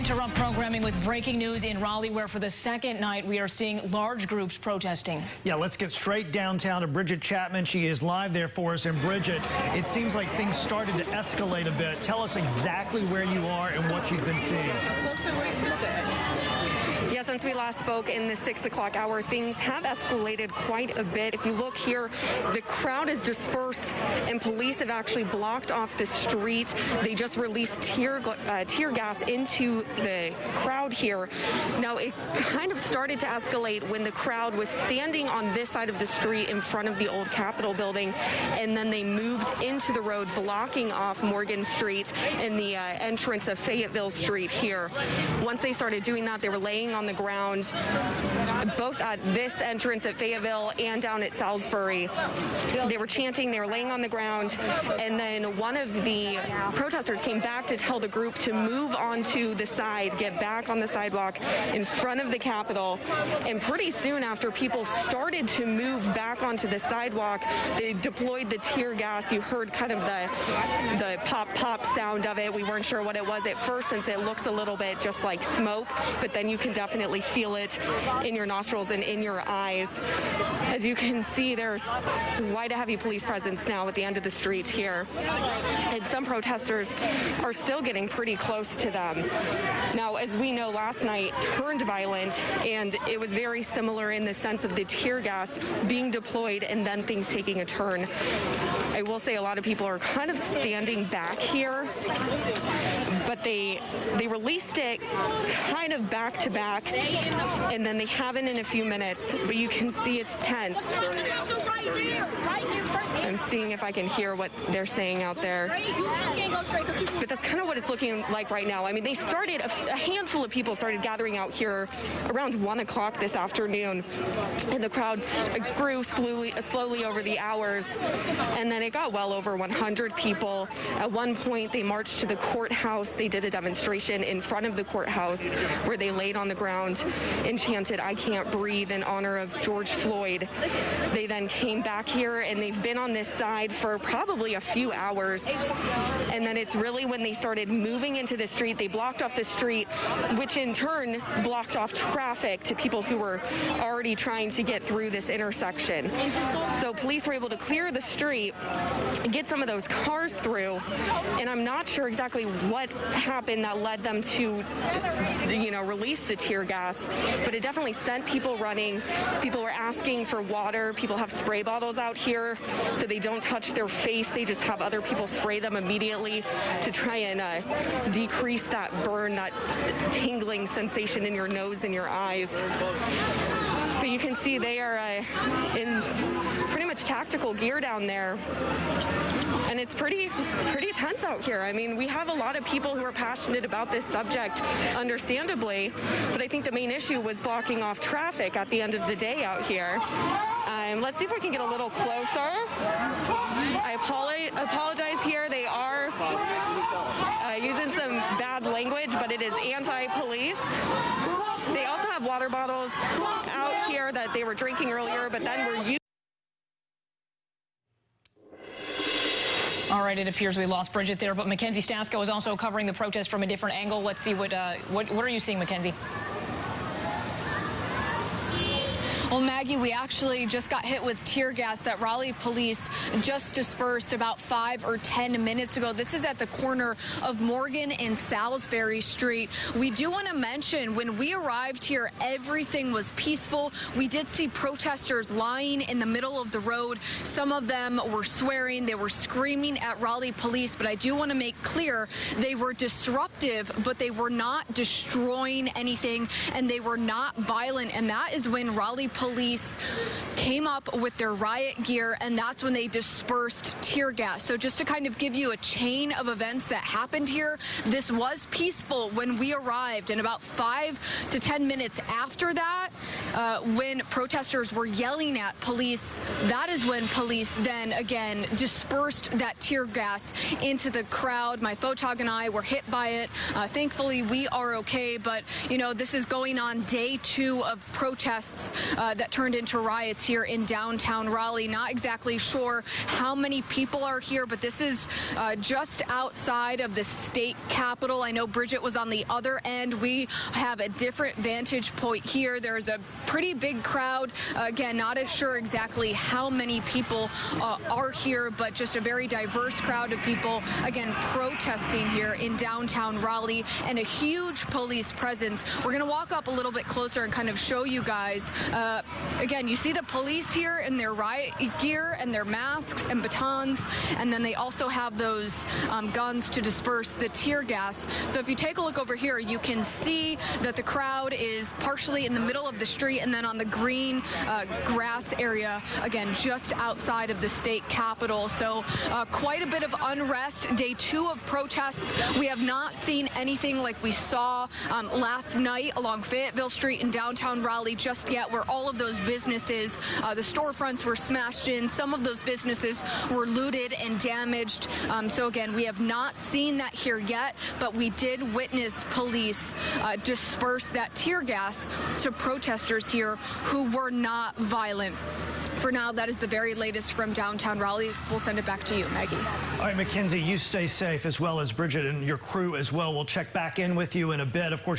interrupt programming with breaking news in Raleigh, where for the second night we are seeing large groups protesting. Yeah, let's get straight downtown to Bridget Chapman. She is live there for us. And Bridget, it seems like things started to escalate a bit. Tell us exactly where you are and what you've been seeing. Yeah, since we last spoke in the 6 o'clock hour, things have escalated quite a bit. If you look here, the crowd is dispersed and police have actually blocked off the street. They just released tear gas into the crowd here. Now, it kind of started to escalate when the crowd was standing on this side of the street in front of the old Capitol building, and then they moved into the road, blocking off Morgan Street and the entrance of Fayetteville Street here. Once they started doing that, they were laying on the ground, both at this entrance at Fayetteville and down at Salisbury. They were chanting, they were laying on the ground, and then one of the protesters came back to tell the group to move onto the side, get back on the sidewalk in front of the Capitol. And pretty soon after people started to move back onto the sidewalk, they deployed the tear gas. You heard kind of the pop sound of it. We weren't sure what it was at first, since it looks a little bit just like smoke, but then you can definitely feel it in your nostrils and in your eyes. As you can see, there's quite a heavy police presence now at the end of the street here, and some protesters are still getting pretty close to them. Now, as we know, last night turned violent, and it was very similar in the sense of the tear gas being deployed and then things taking a turn. I will say a lot of people are kind of standing back here, but they released it kind of back to back, and then they haven't in a few minutes, but you can see it's tense. I'm seeing if I can hear what they're saying out there. But that's kind of what it's looking like right now. I mean, they started, a handful of people started gathering out here around 1 o'clock this afternoon, and the crowd grew slowly over the hours, and then it got well over 100 people. At one point, they marched to the courthouse. They did a demonstration in front of the courthouse where they laid on the ground and chanted, "I can't breathe," in honor of George Floyd. They then came back here, and they've been on this side for probably a few hours. And then it's really when they started moving into the street, they blocked off the street, which in turn blocked off traffic to people who were already trying to get through this intersection. So police were able to clear the street, get some of those cars through, and I'm not sure exactly what happened that led them to, release the tear gas, but it definitely sent people running. People were asking for water. People have spray bottles out here so they don't touch their face. They just have other people spray them immediately to try and decrease that burn, that tingling sensation in your nose and your eyes. But you can see they are in pretty much tactical gear down there. And it's pretty tense out here. I mean, we have a lot of people who are passionate about this subject, understandably, but I think the main issue was blocking off traffic at the end of the day out here. Let's see if we can get a little closer. I apologize here. They are using some bad language, but it is anti-police. They also have water bottles out here that they were drinking earlier, but then were using. All right, it appears we lost Bridget there, but Mackenzie Stasko is also covering the protest from a different angle. Let's see what are you seeing, Mackenzie? Well, Maggie, we actually just got hit with tear gas that Raleigh police just dispersed about 5 or 10 minutes ago. This is at the corner of Morgan and Salisbury Street. We do want to mention when we arrived here, everything was peaceful. We did see protesters lying in the middle of the road. Some of them were swearing, they were screaming at Raleigh police, but I do want to make clear they were disruptive, but they were not destroying anything, and they were not violent. And that is when Raleigh police came up with their riot gear, and that's when they dispersed tear gas. So just to kind of give you a chain of events that happened here, this was peaceful when we arrived, and about 5 to 10 minutes after that, when protesters were yelling at police, that is when police then again dispersed that tear gas into the crowd. My photog and I were hit by it. Thankfully, we are okay, but this is going on day 2 of protests that turned into riots here in downtown Raleigh. Not exactly sure how many people are here, but this is just outside of the state capitol. I know Bridget was on the other end. We have a different vantage point here. There's a pretty big crowd. Again, not as sure exactly how many people are here, but just a very diverse crowd of people, again, protesting here in downtown Raleigh, and a huge police presence. We're going to walk up a little bit closer and kind of show you guys. Again, you see the police here in their riot gear and their masks and batons, and then they also have those guns to disperse the tear gas. So if you take a look over here, you can see that the crowd is partially in the middle of the street and then on the green grass area, again, just outside of the state capitol. So quite a bit of unrest. Day 2 of protests. We have not seen anything like we saw last night along Fayetteville Street in downtown Raleigh just yet, where all of those businesses, the storefronts were smashed in. Some of those businesses were looted and damaged. So again, we have not seen that here yet, but we did witness police disperse that tear gas to protesters here who were not violent. For now, that is the very latest from downtown Raleigh. We'll send it back to you, Maggie. All right, Mackenzie, you stay safe, as well as Bridget and your crew as well. We'll check back in with you in a bit. Of course,